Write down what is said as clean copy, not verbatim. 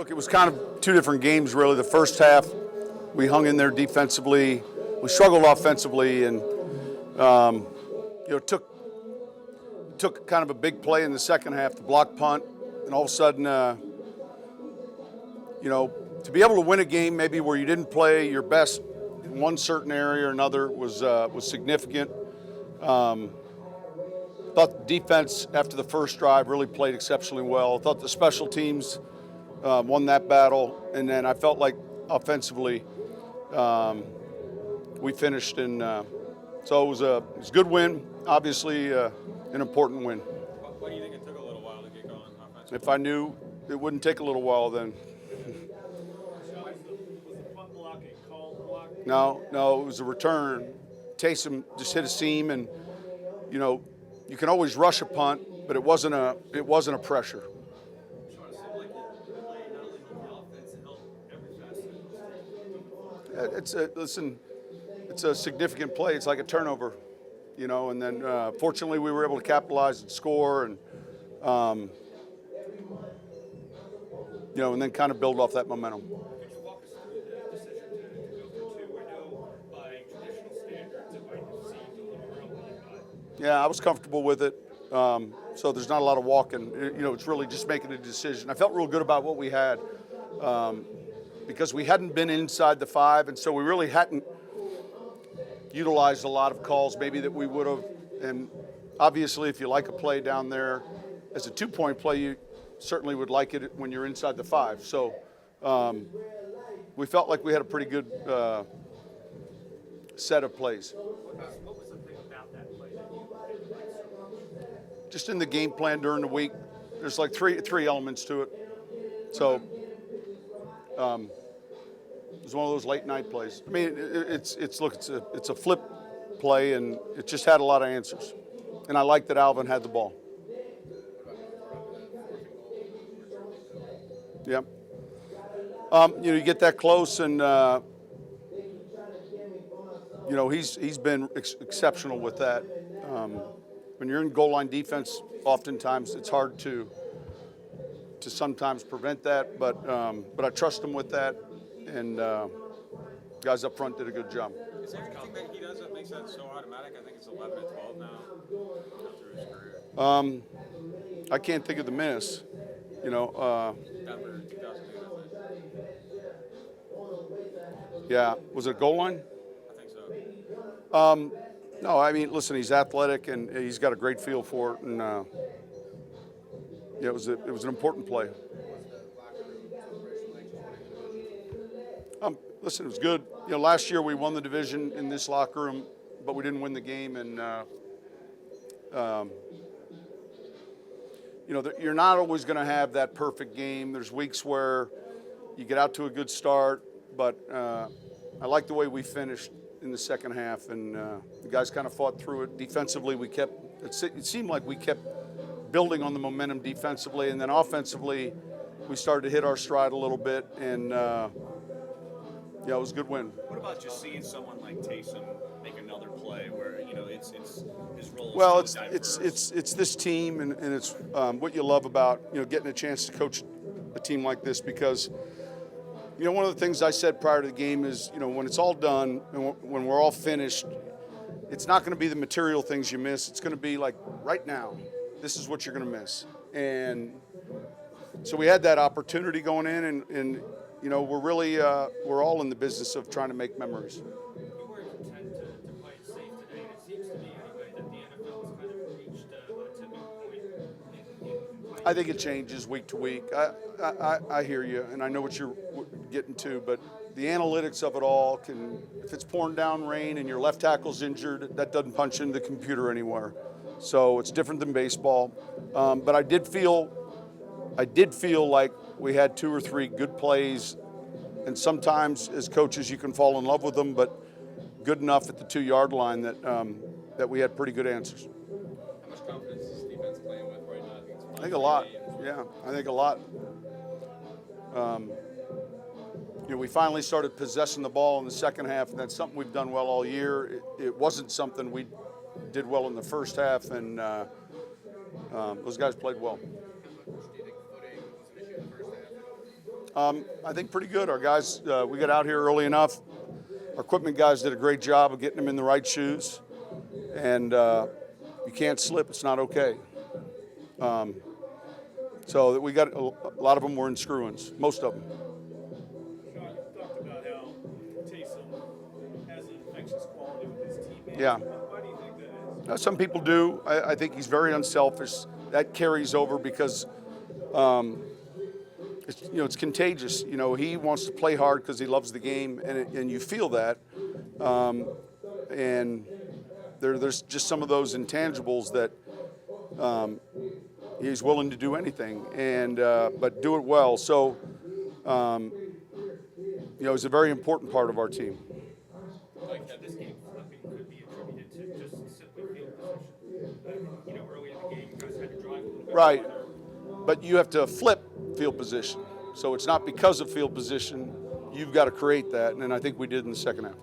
Look, it was kind of two different games, really. The first half, we hung in there defensively. We struggled offensively, and took kind of a big play in the second half, the block punt, and all of a sudden, to be able to win a game maybe where you didn't play your best in one certain area or another was significant. Thought the defense after the first drive really played exceptionally well. Thought the special teams won that battle, and then I felt like offensively we finished, and so it was a good win. Obviously, an important win. Why do you think it took a little while to get going offensively? If I knew it wouldn't take a little while, then. Was the punt block a called block? No, it was a return. Taysom just hit a seam, and you can always rush a punt, but it wasn't a pressure. Sean, it seemed like the play not only helped the offense, it helped every facet. It's a significant play. It's like a turnover, and then fortunately we were able to capitalize and score, and and then kind of build off that momentum. Could you walk us through the decision to go for two? I know by traditional standards it might have seemed a little early, but Yeah, I was comfortable with it. So there's not a lot of walking. It's really just making a decision. I felt real good about what we had because we hadn't been inside the 5, and so we really hadn't utilized a lot of calls maybe that we would have. And obviously, if you like a play down there as a 2-point play, you certainly would like it when you're inside the 5. So we felt like we had a pretty good set of plays. what was the thing about that play that you didn't like so much? Just in the game plan during the week, there's like three elements to it. So it was one of those late night plays. I mean, it's a flip play, and it just had a lot of answers. And I like that Alvin had the ball. Yep. You get that close, and he's been exceptional with that. When you're in goal line defense, oftentimes it's hard to sometimes prevent that, but I trust him with that, and guys up front did a good job. Is there anything that he does that makes that so automatic? I think it's 11 and 12 now through his career. I can't think of the miss. Denver 2008, I think. Yeah, was it a goal line? I think so. No, I mean, listen, he's athletic and he's got a great feel for it, and it was an important play. Listen, it was good. Last year we won the division in this locker room, but we didn't win the game, and you're not always going to have that perfect game. There's weeks where you get out to a good start, but I like the way we finished in the second half, and the guys kind of fought through it. Defensively, it seemed like we kept building on the momentum defensively, and then offensively, we started to hit our stride a little bit, and it was a good win. What about just seeing someone like Taysom make another play where it's his role? Well, is so diverse? it's this team, and it's what you love about getting a chance to coach a team like this, because one of the things I said prior to the game is when it's all done and when we're all finished, it's not going to be the material things you miss. It's going to be like right now, this is what you're going to miss, and so we had that opportunity going in, and we're really we're all in the business of trying to make memories. You were content to play it safe today, and it seems to me anyway that the NFL has kind of reached a tipping point. I think it changes week to week. I hear you, and I know what you're getting to, but the analytics of it all if it's pouring down rain and your left tackle's injured, that doesn't punch into the computer anywhere. So it's different than baseball. But I did feel like we had 2 or 3 good plays, and sometimes as coaches you can fall in love with them, but good enough at the 2-yard line that we had pretty good answers. How much confidence is this defense playing with right now? I think a lot. Yeah, I think a lot. We finally started possessing the ball in the second half, and that's something we've done well all year. It wasn't something we did well in the first half, and those guys played well. I think pretty good. Our guys, we got out here early enough. Our equipment guys did a great job of getting them in the right shoes. And you can't slip. It's not okay. So we got a lot of them were in screw-ins, most of them. Sean, you talked about how Taysom has an infectious quality with his teammates. Yeah. Why do you think that is? Some people do. I think he's very unselfish. That carries over because it's contagious. He wants to play hard because he loves the game, and you feel that. And there's just some of those intangibles that he's willing to do anything, but do it well. So, he's a very important part of our team. This game flipping could be attributed to just simply field position. Early in the game, you guys had to drive a little bit. Right. But you have to flip field position. So it's not because of field position. You've got to create that, and I think we did in the second half.